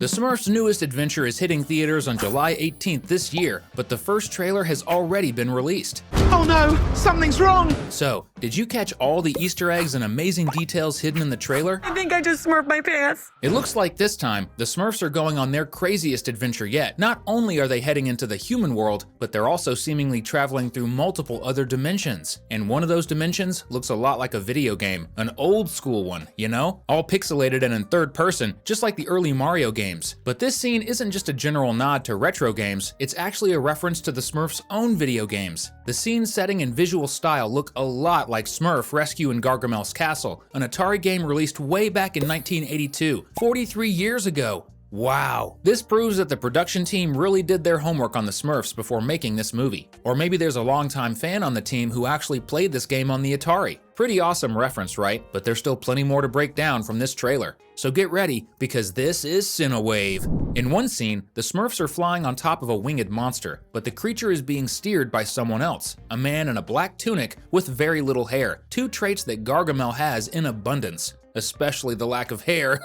The Smurfs' newest adventure is hitting theaters on July 18th this year, but the first trailer has already been released. Oh no, something's wrong! So, did you catch all the Easter eggs and amazing details hidden in the trailer? I think I just smurfed my pants. It looks like this time, the Smurfs are going on their craziest adventure yet. Not only are they heading into the human world, but they're also seemingly traveling through multiple other dimensions. And one of those dimensions looks a lot like a video game, an old school one, you know? All pixelated and in third person, just like the early Mario games. But this scene isn't just a general nod to retro games, it's actually a reference to the Smurfs' own video games. The scene setting and visual style look a lot like Smurf Rescue in Gargamel's Castle, an Atari game released way back in 1982, 43 years ago. Wow. This proves that the production team really did their homework on the Smurfs before making this movie. Or maybe there's a longtime fan on the team who actually played this game on the Atari. Pretty awesome reference, right? But there's still plenty more to break down from this trailer. So get ready, because this is Cinewave. In one scene, the Smurfs are flying on top of a winged monster, but the creature is being steered by someone else, a man in a black tunic with very little hair, two traits that Gargamel has in abundance. Especially the lack of hair.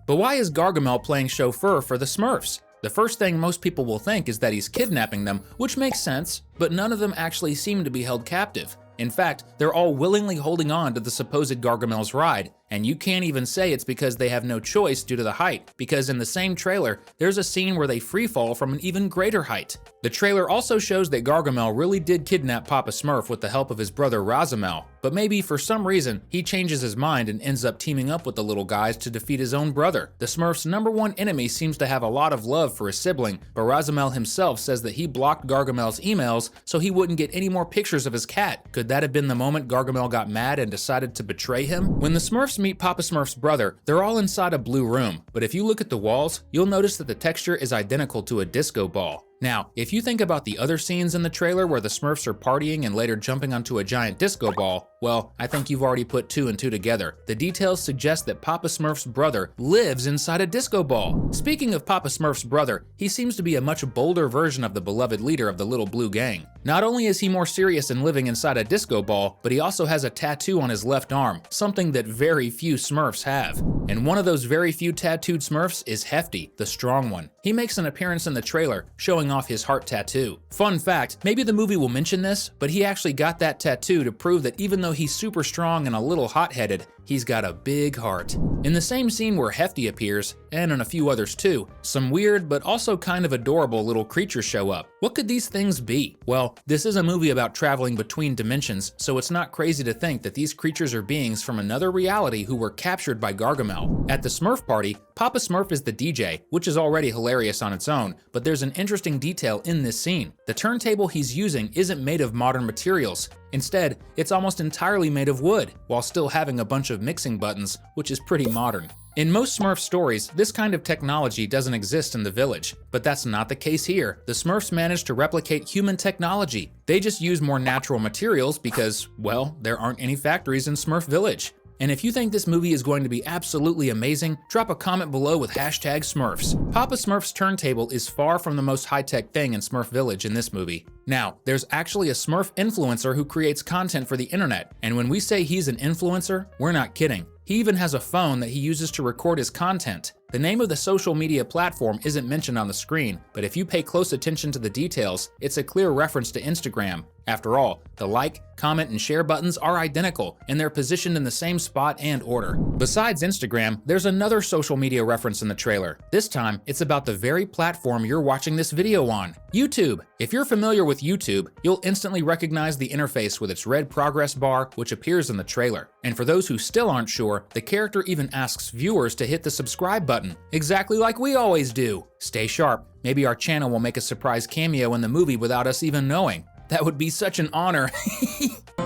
But why is Gargamel playing chauffeur for the Smurfs? The first thing most people will think is that he's kidnapping them, which makes sense, but none of them actually seem to be held captive. In fact, they're all willingly holding on to the supposed Gargamel's ride, and you can't even say it's because they have no choice due to the height, because in the same trailer, there's a scene where they freefall from an even greater height. The trailer also shows that Gargamel really did kidnap Papa Smurf with the help of his brother Razamel, but maybe for some reason, he changes his mind and ends up teaming up with the little guys to defeat his own brother. The Smurfs' #1 enemy seems to have a lot of love for his sibling, but Razamel himself says that he blocked Gargamel's emails so he wouldn't get any more pictures of his cat. Could that have been the moment Gargamel got mad and decided to betray him? When the Smurfs meet Papa Smurf's brother, they're all inside a blue room, but if you look at the walls, you'll notice that the texture is identical to a disco ball. Now, if you think about the other scenes in the trailer where the Smurfs are partying and later jumping onto a giant disco ball, well, I think you've already put two and two together. The details suggest that Papa Smurf's brother lives inside a disco ball. Speaking of Papa Smurf's brother, he seems to be a much bolder version of the beloved leader of the Little Blue Gang. Not only is he more serious in living inside a disco ball, but he also has a tattoo on his left arm, something that very few Smurfs have. And one of those very few tattooed Smurfs is Hefty, the strong one. He makes an appearance in the trailer, showing off his heart tattoo. Fun fact, maybe the movie will mention this, but he actually got that tattoo to prove that even though he's super strong and a little hot-headed, he's got a big heart. In the same scene where Hefty appears, and in a few others too, some weird but also kind of adorable little creatures show up. What could these things be? Well, this is a movie about traveling between dimensions, so it's not crazy to think that these creatures are beings from another reality who were captured by Gargamel. At the Smurf party, Papa Smurf is the DJ, which is already hilarious on its own, but there's an interesting detail in this scene. The turntable he's using isn't made of modern materials. Instead, it's almost entirely made of wood, while still having a bunch of mixing buttons, which is pretty modern. In most Smurf stories, this kind of technology doesn't exist in the village, but that's not the case here. The Smurfs managed to replicate human technology. They just use more natural materials because, well, there aren't any factories in Smurf Village. And if you think this movie is going to be absolutely amazing, drop a comment below with #Smurfs. Papa Smurf's turntable is far from the most high-tech thing in Smurf Village in this movie. Now, there's actually a Smurf influencer who creates content for the internet, and when we say he's an influencer, we're not kidding. He even has a phone that he uses to record his content. The name of the social media platform isn't mentioned on the screen, but if you pay close attention to the details, it's a clear reference to Instagram. After all, the like, comment, and share buttons are identical, and they're positioned in the same spot and order. Besides Instagram, there's another social media reference in the trailer. This time, it's about the very platform you're watching this video on, YouTube. If you're familiar with YouTube, you'll instantly recognize the interface with its red progress bar, which appears in the trailer. And for those who still aren't sure, the character even asks viewers to hit the subscribe button, exactly like we always do. Stay sharp, maybe our channel will make a surprise cameo in the movie without us even knowing. That would be such an honor.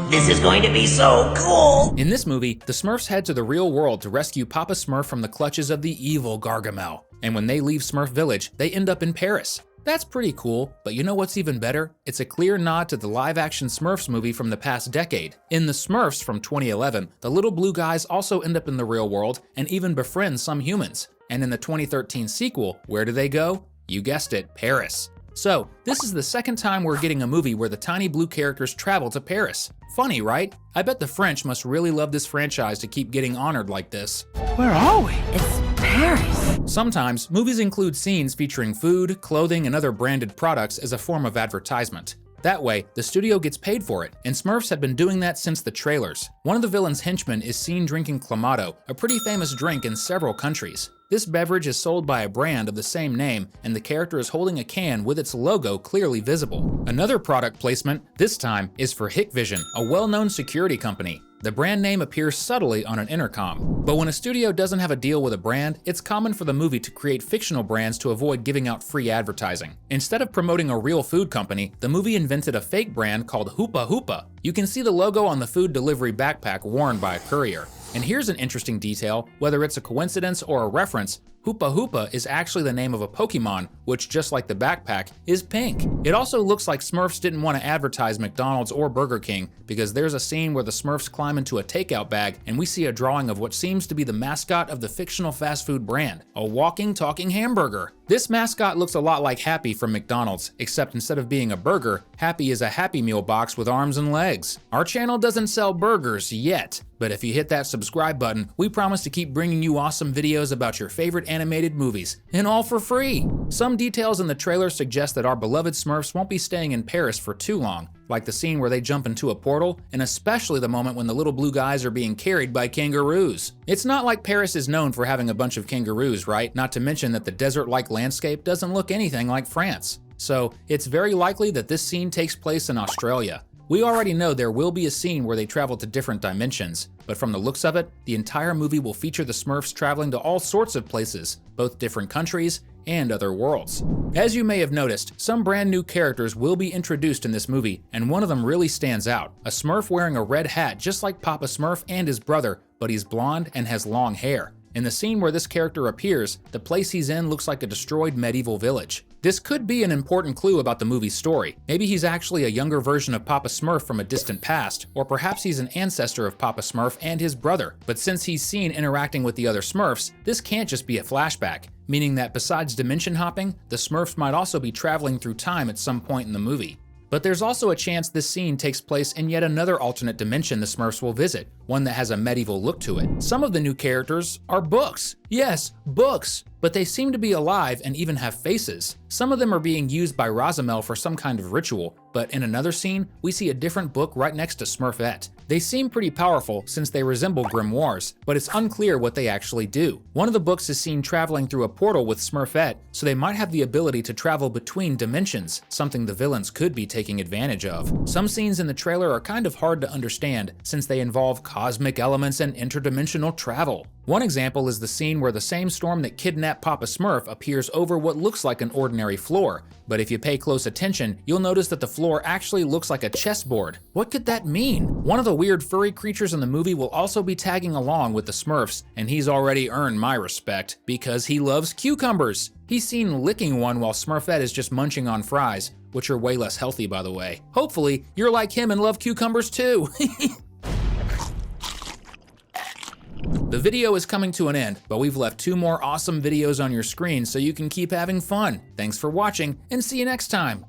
This is going to be so cool! In this movie, the Smurfs head to the real world to rescue Papa Smurf from the clutches of the evil Gargamel. And when they leave Smurf Village, they end up in Paris. That's pretty cool, but you know what's even better? It's a clear nod to the live-action Smurfs movie from the past decade. In The Smurfs from 2011, the little blue guys also end up in the real world and even befriend some humans. And in the 2013 sequel, where do they go? You guessed it, Paris. So, this is the second time we're getting a movie where the tiny blue characters travel to Paris. Funny, right? I bet the French must really love this franchise to keep getting honored like this. Where are we? It's Paris. Sometimes, movies include scenes featuring food, clothing, and other branded products as a form of advertisement. That way, the studio gets paid for it, and Smurfs have been doing that since the trailers. One of the villain's henchmen is seen drinking Clamato, a pretty famous drink in several countries. This beverage is sold by a brand of the same name, and the character is holding a can with its logo clearly visible. Another product placement, this time, is for Hikvision, a well-known security company. The brand name appears subtly on an intercom. But when a studio doesn't have a deal with a brand, it's common for the movie to create fictional brands to avoid giving out free advertising. Instead of promoting a real food company, the movie invented a fake brand called Hoopa Hoopa. You can see the logo on the food delivery backpack worn by a courier. And here's an interesting detail, whether it's a coincidence or a reference, Hoopa Hoopa is actually the name of a Pokemon, which, just like the backpack, is pink. It also looks like Smurfs didn't want to advertise McDonald's or Burger King, because there's a scene where the Smurfs climb into a takeout bag and we see a drawing of what seems to be the mascot of the fictional fast food brand, a walking, talking hamburger. This mascot looks a lot like Happy from McDonald's, except instead of being a burger, Happy is a Happy Meal box with arms and legs. Our channel doesn't sell burgers yet, but if you hit that subscribe button, we promise to keep bringing you awesome videos about your favorite animated movies, and all for free. Some details in the trailer suggest that our beloved Smurfs won't be staying in Paris for too long, like the scene where they jump into a portal, and especially the moment when the little blue guys are being carried by kangaroos. It's not like Paris is known for having a bunch of kangaroos, right? Not to mention that the desert-like landscape doesn't look anything like France. So it's very likely that this scene takes place in Australia. We already know there will be a scene where they travel to different dimensions, but from the looks of it, the entire movie will feature the Smurfs traveling to all sorts of places, both different countries and other worlds. As you may have noticed, some brand new characters will be introduced in this movie, and one of them really stands out. A Smurf wearing a red hat just like Papa Smurf and his brother, but he's blonde and has long hair. In the scene where this character appears, the place he's in looks like a destroyed medieval village. This could be an important clue about the movie's story. Maybe he's actually a younger version of Papa Smurf from a distant past, or perhaps he's an ancestor of Papa Smurf and his brother. But since he's seen interacting with the other Smurfs, this can't just be a flashback, meaning that besides dimension hopping, the Smurfs might also be traveling through time at some point in the movie. But there's also a chance this scene takes place in yet another alternate dimension the Smurfs will visit, one that has a medieval look to it. Some of the new characters are books. Yes, books! But they seem to be alive and even have faces. Some of them are being used by Gargamel for some kind of ritual, but in another scene, we see a different book right next to Smurfette. They seem pretty powerful since they resemble grimoires, but it's unclear what they actually do. One of the books is seen traveling through a portal with Smurfette, so they might have the ability to travel between dimensions, something the villains could be taking advantage of. Some scenes in the trailer are kind of hard to understand since they involve cosmic elements and interdimensional travel. One example is the scene where the same storm that kidnapped Papa Smurf appears over what looks like an ordinary floor, but if you pay close attention, you'll notice that the floor actually looks like a chessboard. What could that mean? One of the weird furry creatures in the movie will also be tagging along with the Smurfs, and he's already earned my respect because he loves cucumbers. He's seen licking one while Smurfette is just munching on fries, which are way less healthy, by the way. Hopefully, you're like him and love cucumbers too. The video is coming to an end, but we've left 2 more awesome videos on your screen so you can keep having fun. Thanks for watching, and see you next time!